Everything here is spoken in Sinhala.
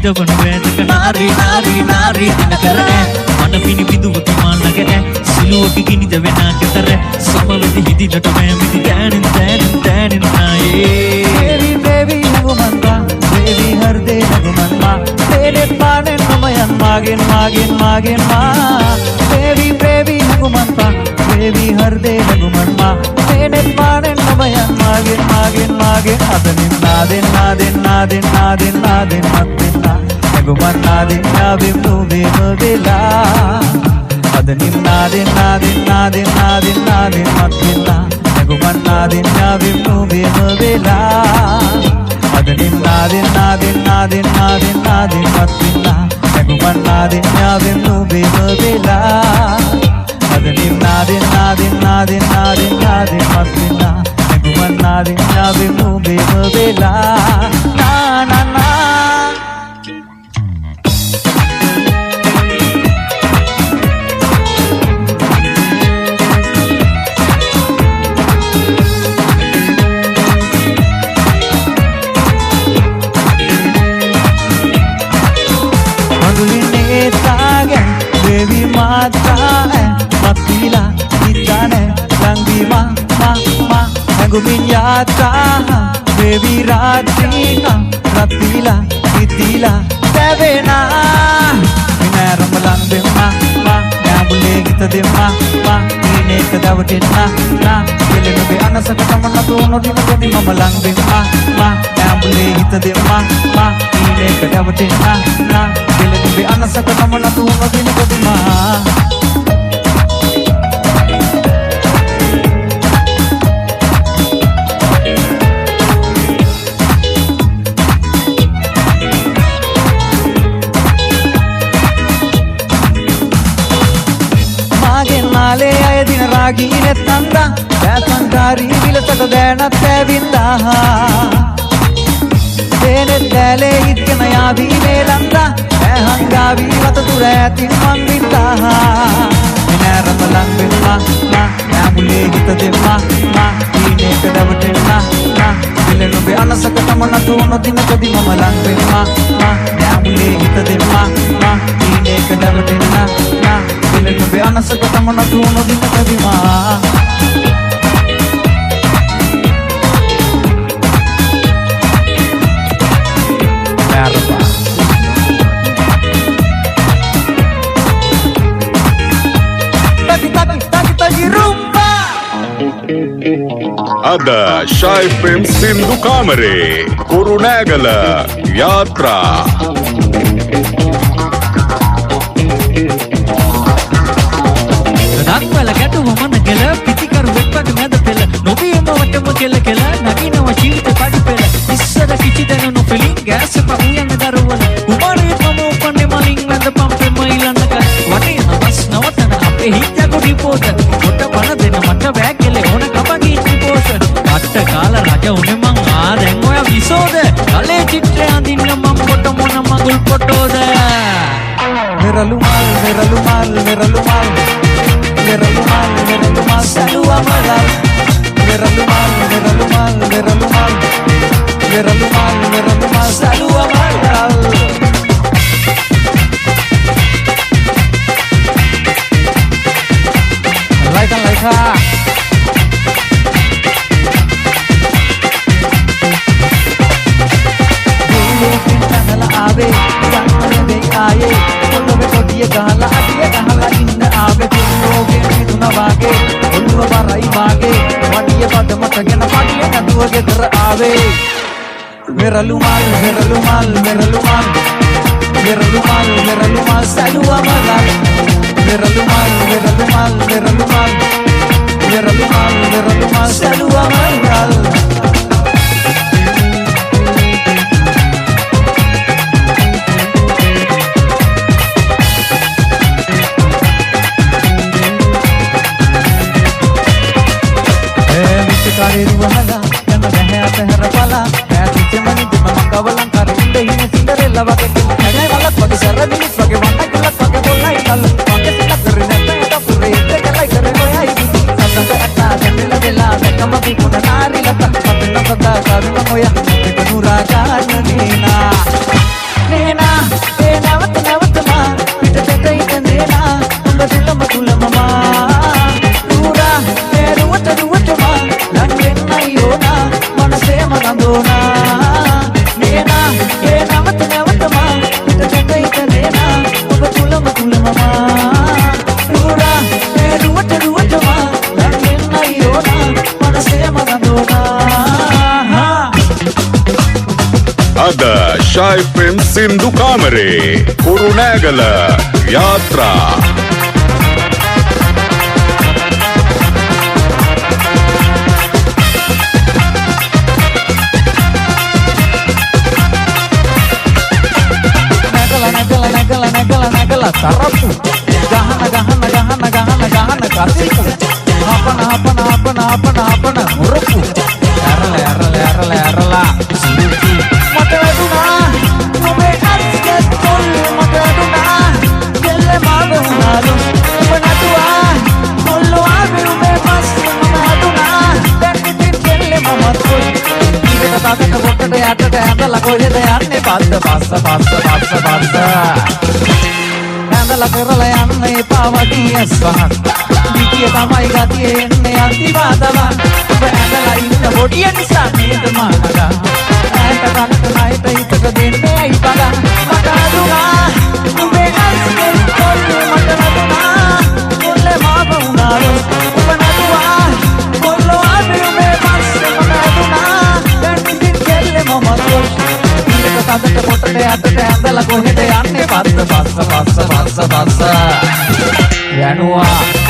විදවනු වේදක නාරි නාරි නාරි දිනකර මන පිනි විදුවති මාන්නක සිලුවක ගිනිද වෙනා කෙතර සමවති හිදිලට මෑමිති දෑනින් දෑනින් දෑනින් නායේ baby baby නගුමන්වා baby හෘදේ නගුමන්වා තේරෙත් පානෙන් නමයන් මාගෙන් මාගෙන් මාගෙන් මා baby baby නගුමන්වා baby හෘදේ නගුමන්වා තේරෙත් පානෙන් නමයන් මාගෙන් මාගෙන් මාගෙන් අදනින් නාදෙන් නාදෙන් නාදෙන් නාදෙන් නාදෙන් මත්වෙන්නා නගුමන් නාදෙන් යාවෙම් නුබේම වෙලා අදනින් නාදෙන් නාදෙන් නාදෙන් නාදෙන් නාදෙන් මත්වෙන්නා නගුමන් නාදෙන් යාවෙම් නුබේම වෙලා අදනින් නාදෙන් නාදෙන් නාදෙන් නාදෙන් නාදෙන් මත්වෙන්නා නගුමන් නාදෙන් යාවෙම් නුබේම වෙලා අදනින් නාදෙන් නාදෙන් නාදෙන් නාදෙන් නාදෙන් මත්වෙන්නා නගුමන් නාදෙන් යාවෙම් නුබේම වෙලා නා නා නා baby mata mapila itane langi ma nagumin yata baby ratina rapila itila devena inaram lang ma nabule gita de ma ine kadavatinna na kelenu be anasaka tamanna tuno dina godi mama lang ma nabule gita de ma ine kadavatinna na kelenu be anasaka tamanna tuno dina godi ma මාලේ අය දින රාගීනෙත් නන්දා දැසංකාරී විලසක දැනත් ඇවින්දා තේනෙත් දැලේ ඉත්කම යාවී මේලන්දා ඇහංගාවී වත තුර ඇතින් මං වින්දා එනරම ලං වෙන්නා නාමුලේ හිත දෙන්නා ඊනේ කඩවටෙන්නා විලනුබේ අනසක තමන තුන දිනකදී මම ලං වෙන්නා නාමුලේ හිත දෙන්නා ඊනේ කඩවටෙන්නා be anasaka tamana tuno dina kadima merba tagi rumba ada Shai FM Sindhu Kamare Kurunegala Yatra දක්වල ගැටුම මන කෙල පිටිකරු වෙක්වක මැද පෙළ නොබියම වටම කෙල කෙල නගිනව ජීවිත පඩි පෙළ ඉස්සර කිචි දැන නොපෙලින් ගෑස පහුයන් දරුවන කුමාරයෙක් මම උපන්නේ මලින් වැඳ පම්පේ මයිලන්නක වටේ නවස් නවතන අපේ හිත කොටි පොත කොට බන දෙන මට බෑ කෙලේ ඕන කපගී ත්‍රිපෝත අට්ට කාල රජ උනේ මං ආරෙන් ඔය විසෝද කලේ චිත්‍රය අඳින්න මම කොට මොන මගුල් පොටෝද मेरा रुमाल मेरा रुमाल मेरा रुमाल मेरा रुमाल salua malal मेरा रुमाल मेरा रुमाल मेरा रुमाल मेरा रुमाल salua malal laika dulu pintana ave janne de aaye ඔළුව කොටිය ගහලා අඩිය ගහලා ඉන්න ආවේ තුනෝගේ මිදුන වාගේ ඔළුව බරයි වාගේ වඩිය පදමටගෙන පඩිය නදුව ගෙදර ආවේ मेरा रुमाल मेरा रुमाल मेरा रुमाल मेरा रुमाल मेरा रुमाल salua malal मेरा रुमाल मेरा रुमाल मेरा रुमाल मेरा रुमाल मेरा रुमाल salua malal Kariru wahala yana behe atahara pala mathi chemani dima mangawalan karinde hine Cinderella wage kene wala wage sarra dinis wage wanda kala wage bolai kal wage sila karine ta pure ite kala kare hoya idi sanda atta ganela vela kama bi puna nari lata patna sada karuna hoya te kanura janina nena Shy FM Sindhu Kamare Kurunegala Yatra Nagala tarapu gahana kasipu apana murupu erala suruki mataduna nube asket kolle mataduna yelle magunalu ubanatuwa kollu ave ube mas mataduna dekkin yelle mamatku iveta tatata bokkata yatata andala koheda yanne passa ඇඳලා කරලා යන්න එපා වගේ අස්වහක් දිගිය තමයි ගතිය එන්නේ අන්තිවාදව ඔබ ඇඳලා ඉන්න බොඩිය නිසා නේද මානගා ඇයට කනට නයිට හිතක දෙන්නේ ඇයි බලා මට අදුනා උඹේ අස්කෙන් කොල්ලේ මට නදුනා කොල්ලේ මාව උනාලු ඔබ නදුවා කොල්ලෝ ආවේ උඹේ පස්සේ මට අදුනා දැන් ඉතින් කෙල්ලේ මම තොල් තදට පොටට යටට ඇඳලා කොහෙද යන්නේ පස්ස යනවා